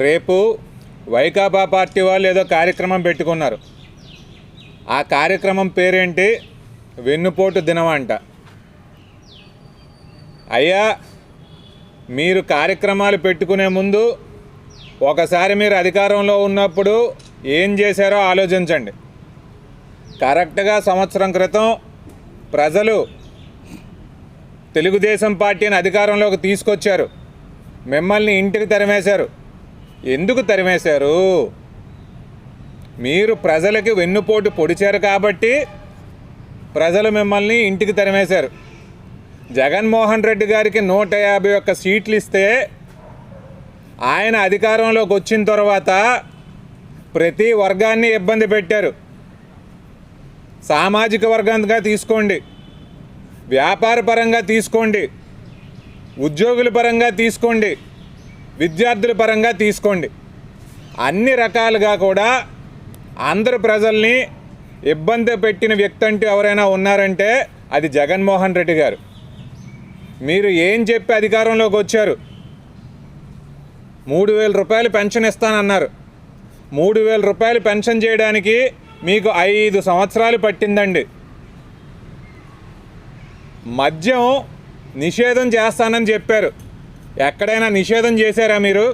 రేపు వైకాపా పార్టీ వాళ్ళు ఏదో కార్యక్రమం పెట్టుకున్నారు. ఆ కార్యక్రమం పేరేంటి? వెన్నుపోటు దినం అంట. అయ్యా, మీరు కార్యక్రమాలు పెట్టుకునే ముందు ఒకసారి మీరు అధికారంలో ఉన్నప్పుడు ఏం చేశారో ఆలోచించండి. కరెక్ట్గా సంవత్సరం క్రితం ప్రజలు తెలుగుదేశం పార్టీని అధికారంలోకి తీసుకొచ్చారు. మిమ్మల్ని ఇంటికి తరిమేశారు. ఎందుకు తరిమేశారు? మీరు ప్రజలకి వెన్నుపోటు పొడిచారు కాబట్టి ప్రజలు మిమ్మల్ని ఇంటికి తరిమేశారు. జగన్మోహన్ రెడ్డి గారికి 151 సీట్లు ఇస్తే ఆయన అధికారంలోకి వచ్చిన తర్వాత ప్రతి వర్గాన్ని ఇబ్బంది పెట్టారు. సామాజిక వర్గంగా తీసుకోండి, వ్యాపార పరంగా తీసుకోండి, ఉద్యోగుల పరంగా తీసుకోండి, విద్యార్థుల పరంగా తీసుకోండి. అన్ని రకాలుగా కూడా అందరు ప్రజల్ని ఇబ్బంది పెట్టిన వ్యక్తి అంటూ ఎవరైనా ఉన్నారంటే అది జగన్మోహన్ రెడ్డి గారు. మీరు ఏం చెప్పి అధికారంలోకి వచ్చారు? 3,000 రూపాయలు పెన్షన్ ఇస్తానన్నారు. 3,000 రూపాయలు పెన్షన్ చేయడానికి మీకు 5 సంవత్సరాలు పట్టిందండి. మద్యం నిషేధం చేస్తానని చెప్పారు. ఎక్కడైనా నిషేధం చేశారా మీరు?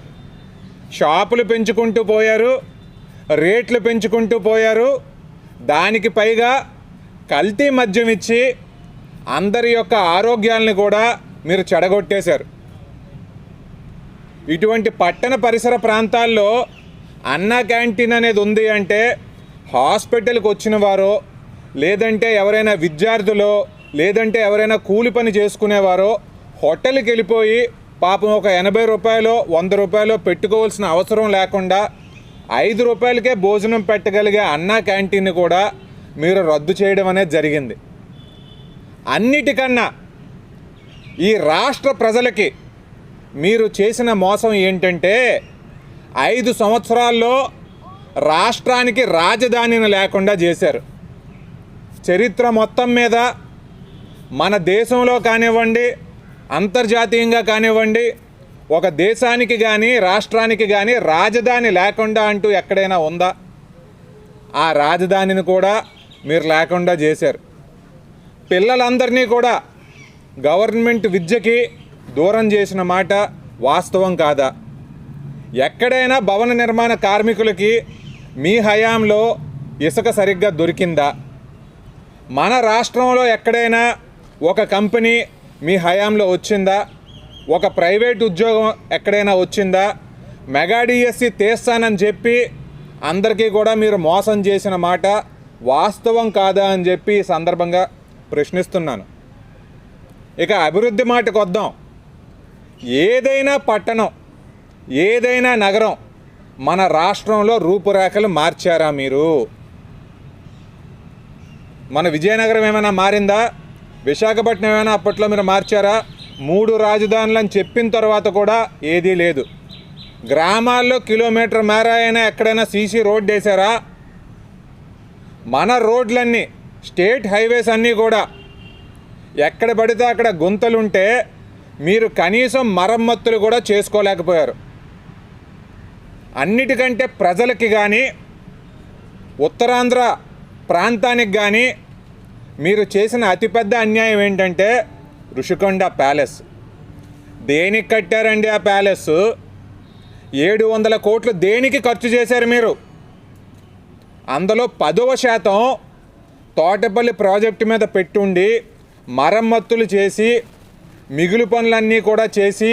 షాపులు పెంచుకుంటూ పోయారు, రేట్లు పెంచుకుంటూ పోయారు. దానికి పైగా కల్తీ మద్యం ఇచ్చి అందరి యొక్క ఆరోగ్యాలను కూడా మీరు చెడగొట్టేశారు. ఇటువంటి పట్టణ పరిసర ప్రాంతాల్లో అన్నా క్యాంటీన్ అనేది ఉంది అంటే హాస్పిటల్కి వచ్చిన వారో, లేదంటే ఎవరైనా విద్యార్థులో, లేదంటే ఎవరైనా కూలి పని చేసుకునేవారో హోటల్కి వెళ్ళిపోయి పాపం ఒక 80 రూపాయలు 100 రూపాయలు పెట్టుకోవాల్సిన అవసరం లేకుండా 5 రూపాయలకే భోజనం పెట్టగలిగే అన్నా క్యాంటీన్ని కూడా మీరు రద్దు చేయడం అనేది జరిగింది. అన్నిటికన్నా ఈ రాష్ట్ర ప్రజలకి మీరు చేసిన మోసం ఏంటంటే 5 సంవత్సరాల్లో రాష్ట్రానికి రాజధానిని లేకుండా చేశారు. చరిత్ర మొత్తం మీద మన దేశంలో కానివ్వండి, అంతర్జాతీయంగా కానివ్వండి, ఒక దేశానికి కానీ రాష్ట్రానికి కానీ రాజధాని లేకుండా అంటూ ఎక్కడైనా ఉందా? ఆ రాజధానిని కూడా మీరు లేకుండా చేశారు. పిల్లలందరినీ కూడా గవర్నమెంట్ విద్యకి దూరం చేసిన మాట వాస్తవం కాదా? ఎక్కడైనా భవన నిర్మాణ కార్మికులకి మీ హయాంలో ఇసుక సరిగ్గా దొరికిందా? మన రాష్ట్రంలో ఎక్కడైనా ఒక కంపెనీ మీ హయాంలో వచ్చిందా? ఒక ప్రైవేట్ ఉద్యోగం ఎక్కడైనా వచ్చిందా? మెగా డిఎస్సి తీస్తానని చెప్పి అందరికీ కూడా మీరు మోసం చేసిన మాట వాస్తవం కాదా అని చెప్పి ఈ సందర్భంగా ప్రశ్నిస్తున్నాను. ఇక అభివృద్ధి మాటకు వద్దాం. ఏదైనా పట్టణం, ఏదైనా నగరం మన రాష్ట్రంలో రూపురేఖలు మార్చారా మీరు? మన విజయనగరం ఏమైనా మారిందా? విశాఖపట్నం ఏమైనా అప్పట్లో మీరు మార్చారా? 3 రాజధానులు అని చెప్పిన తర్వాత కూడా ఏదీ లేదు. గ్రామాల్లో కిలోమీటర్ మేర అయినా ఎక్కడైనా సీసీ రోడ్ వేసారా? మన రోడ్లన్నీ, స్టేట్ హైవేస్ అన్నీ కూడా ఎక్కడ పడితే అక్కడ గుంతలుంటే మీరు కనీసం మరమ్మతులు కూడా చేసుకోలేకపోయారు. అన్నిటికంటే ప్రజలకి కానీ ఉత్తరాంధ్ర ప్రాంతానికి కానీ మీరు చేసిన అతిపెద్ద అన్యాయం ఏంటంటే ఋషికొండ ప్యాలెస్. దేనికి కట్టారండి ఆ ప్యాలెస్? 700 కోట్లు దేనికి ఖర్చు చేశారు మీరు? అందులో 10% తోటపల్లి ప్రాజెక్టు మీద పెట్టుండి మరమ్మతులు చేసి మిగులు పనులన్నీ కూడా చేసి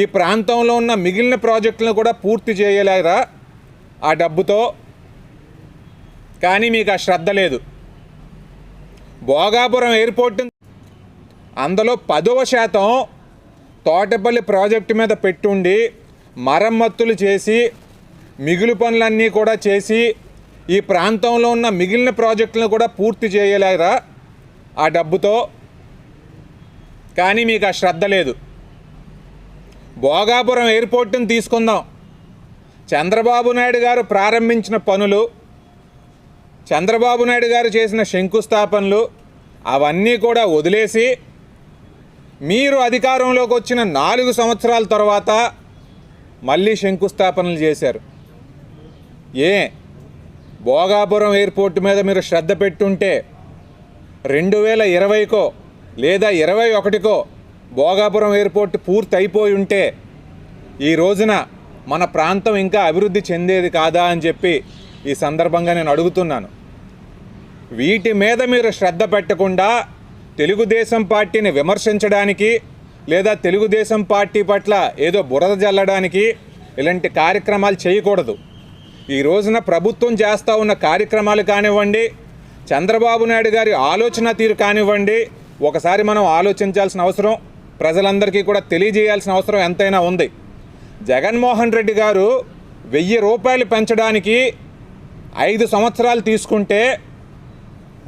ఈ ప్రాంతంలో ఉన్న మిగిలిన ప్రాజెక్టులను కూడా పూర్తి చేయలేరా ఆ డబ్బుతో? కానీ మీకు ఆ శ్రద్ధ లేదు. భోగాపురం ఎయిర్పోర్ట్ అందులో 10% తోటపల్లి ప్రాజెక్టు మీద పెట్టుండి మరమ్మతులు చేసి మిగులు పనులన్నీ కూడా చేసి ఈ ప్రాంతంలో ఉన్న మిగిలిన ప్రాజెక్టులను కూడా పూర్తి చేయలేరా ఆ డబ్బుతో? కానీ మీకు ఆ శ్రద్ధ లేదు. భోగాపురం ఎయిర్పోర్ట్ని తీసుకుందాం. చంద్రబాబు నాయుడు గారు ప్రారంభించిన పనులు, చంద్రబాబు నాయుడు గారు చేసిన శంకుస్థాపనలు అవన్నీ కూడా వదిలేసి మీరు అధికారంలోకి వచ్చిన 4 సంవత్సరాల తర్వాత మళ్ళీ శంకుస్థాపనలు చేశారు. భోగాపురం ఎయిర్పోర్ట్ మీద మీరు శ్రద్ధ పెట్టుంటే 2020కో లేదా 2021కో భోగాపురం ఎయిర్పోర్ట్ పూర్తి అయిపోయి ఉంటే ఈ రోజున మన ప్రాంతం ఇంకా అభివృద్ధి చెందేది కాదా అని చెప్పి ఈ సందర్భంగా నేను అడుగుతున్నాను. వీటి మీద మీరు శ్రద్ధ పెట్టకుండా తెలుగుదేశం పార్టీని విమర్శించడానికి లేదా తెలుగుదేశం పార్టీ పట్ల ఏదో బురద జల్లడానికి ఇలాంటి కార్యక్రమాలు చేయకూడదు. ఈ రోజున ప్రభుత్వం చేస్తూ ఉన్న కార్యక్రమాలు కానివ్వండి, చంద్రబాబు నాయుడు గారి ఆలోచన తీరు కానివ్వండి, ఒకసారి మనం ఆలోచించాల్సిన అవసరం, ప్రజలందరికీ కూడా తెలియజేయాల్సిన అవసరం ఎంతైనా ఉంది. జగన్మోహన్ రెడ్డి గారు 1000 రూపాయలు పెంచడానికి 5 సంవత్సరాలు తీసుకుంటే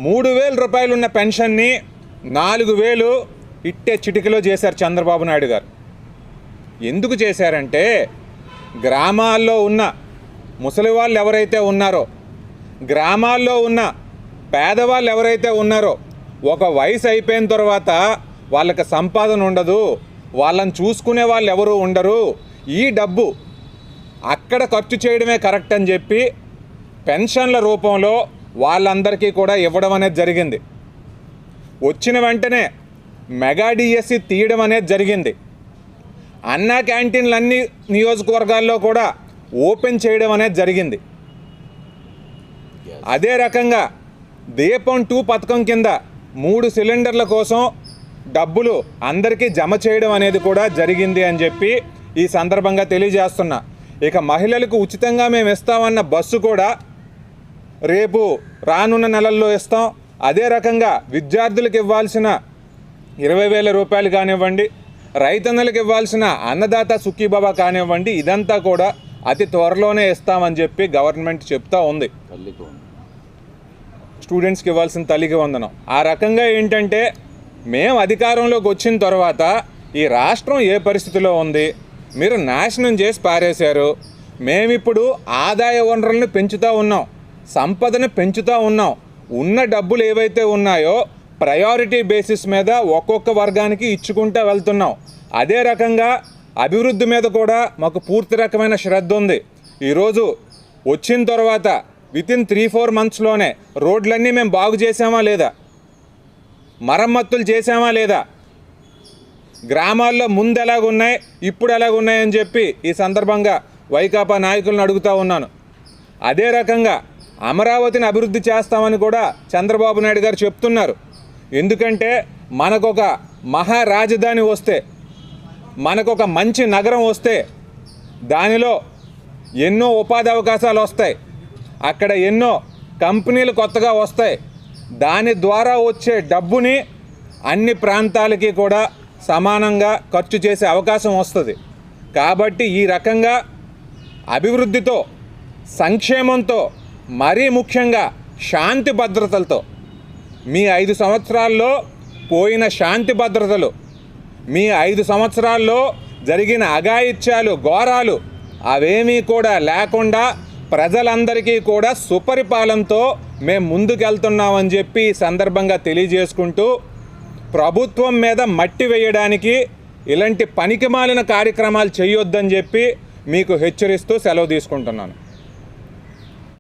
3000 రూపాయలు ఉన్న పెన్షన్ని 4000 ఇట్టే చిటికలో చేశారు చంద్రబాబు నాయుడు గారు. ఎందుకు చేశారంటే గ్రామాల్లో ఉన్న ముసలి వాళ్ళు ఎవరైతే ఉన్నారో, గ్రామాల్లో ఉన్న పేదవాళ్ళు ఎవరైతే ఉన్నారో, ఒక వయసు అయిపోయిన తర్వాత వాళ్ళకి సంపాదన ఉండదు, వాళ్ళని చూసుకునే వాళ్ళు ఎవరు ఉండరు, ఈ డబ్బు అక్కడ ఖర్చు చేయడమే కరెక్ట్ అని చెప్పి పెన్షన్ల రూపంలో వాళ్ళందరికీ కూడా ఇవ్వడం అనేది జరిగింది. వచ్చిన వెంటనే మెగా డిఎస్సి తీయడం అనేది జరిగింది. అన్నా క్యాంటీన్లు అన్ని నియోజకవర్గాల్లో కూడా ఓపెన్ చేయడం అనేది జరిగింది. అదే రకంగా దీపం 2 పథకం కింద 3 సిలిండర్ల కోసం డబ్బులు అందరికీ జమ చేయడం అనేది కూడా జరిగింది అని చెప్పి ఈ సందర్భంగా తెలియజేస్తున్నా. ఇక మహిళలకు ఉచితంగా మేము ఇస్తామన్న బస్సు కూడా రేపు రానున్న నెలల్లో ఇస్తాం. అదే రకంగా విద్యార్థులకు ఇవ్వాల్సిన 20,000 రూపాయలు కానివ్వండి, రైతన్నలకు ఇవ్వాల్సిన అన్నదాత సుఖీబాబా కానివ్వండి, ఇదంతా కూడా అతి త్వరలోనే ఇస్తామని చెప్పి గవర్నమెంట్ చెప్తా ఉంది. స్టూడెంట్స్కి ఇవ్వాల్సిన తల్లికి వందనం. ఆ రకంగా ఏంటంటే మేము అధికారంలోకి వచ్చిన తర్వాత ఈ రాష్ట్రం ఏ పరిస్థితిలో ఉంది, మీరు నాశనం చేసి పారేశారు. మేమిప్పుడు ఆదాయ వనరులను పెంచుతూ ఉన్నాం, సంపదను పెంచుతూ ఉన్నాం. ఉన్న డబ్బులు ఏవైతే ఉన్నాయో ప్రయారిటీ బేసిస్ మీద ఒక్కొక్క వర్గానికి ఇచ్చుకుంటూ వెళ్తున్నాం. అదే రకంగా అభివృద్ధి మీద కూడా మాకు పూర్తి రకమైన శ్రద్ధ ఉంది. ఈరోజు వచ్చిన తర్వాత వితిన్ 3-4 మంత్స్లోనే రోడ్లన్నీ మేము బాగు చేసామా లేదా, మరమ్మతులు చేసామా లేదా, గ్రామాల్లో ముందు ఎలాగున్నాయి ఇప్పుడు ఎలాగున్నాయని చెప్పి ఈ సందర్భంగా వైకాపా నాయకులను అడుగుతూ ఉన్నాను. అదే రకంగా అమరావతిని అభివృద్ధి చేస్తామని కూడా చంద్రబాబు నాయుడు గారు చెప్తున్నారు. ఎందుకంటే మనకొక మహారాజధాని వస్తే, మనకొక మంచి నగరం వస్తే దానిలో ఎన్నో ఉపాధి అవకాశాలు వస్తాయి, అక్కడ ఎన్నో కంపెనీలు కొత్తగా వస్తాయి. దాని ద్వారా వచ్చే డబ్బుని అన్ని ప్రాంతాలకి కూడా సమానంగా ఖర్చు చేసే అవకాశం వస్తుంది. కాబట్టి ఈ రకంగా అభివృద్ధితో, సంక్షేమంతో, మరీ ముఖ్యంగా శాంతి భద్రతలతో, మీ 5 సంవత్సరాల్లో పోయిన శాంతి భద్రతలు, మీ 5 సంవత్సరాల్లో జరిగిన అఘాయిత్యాలు, ఘోరాలు అవేమీ కూడా లేకుండా ప్రజలందరికీ కూడా సుపరిపాలనతో మేము ముందుకెళ్తున్నామని చెప్పి ఈ సందర్భంగా తెలియజేసుకుంటూ, ప్రభుత్వం మీద మట్టి వేయడానికి ఇలాంటి పనికిమాలిన కార్యక్రమాలు చేయొద్దని చెప్పి మీకు హెచ్చరిస్తూ సెలవు తీసుకుంటున్నాను.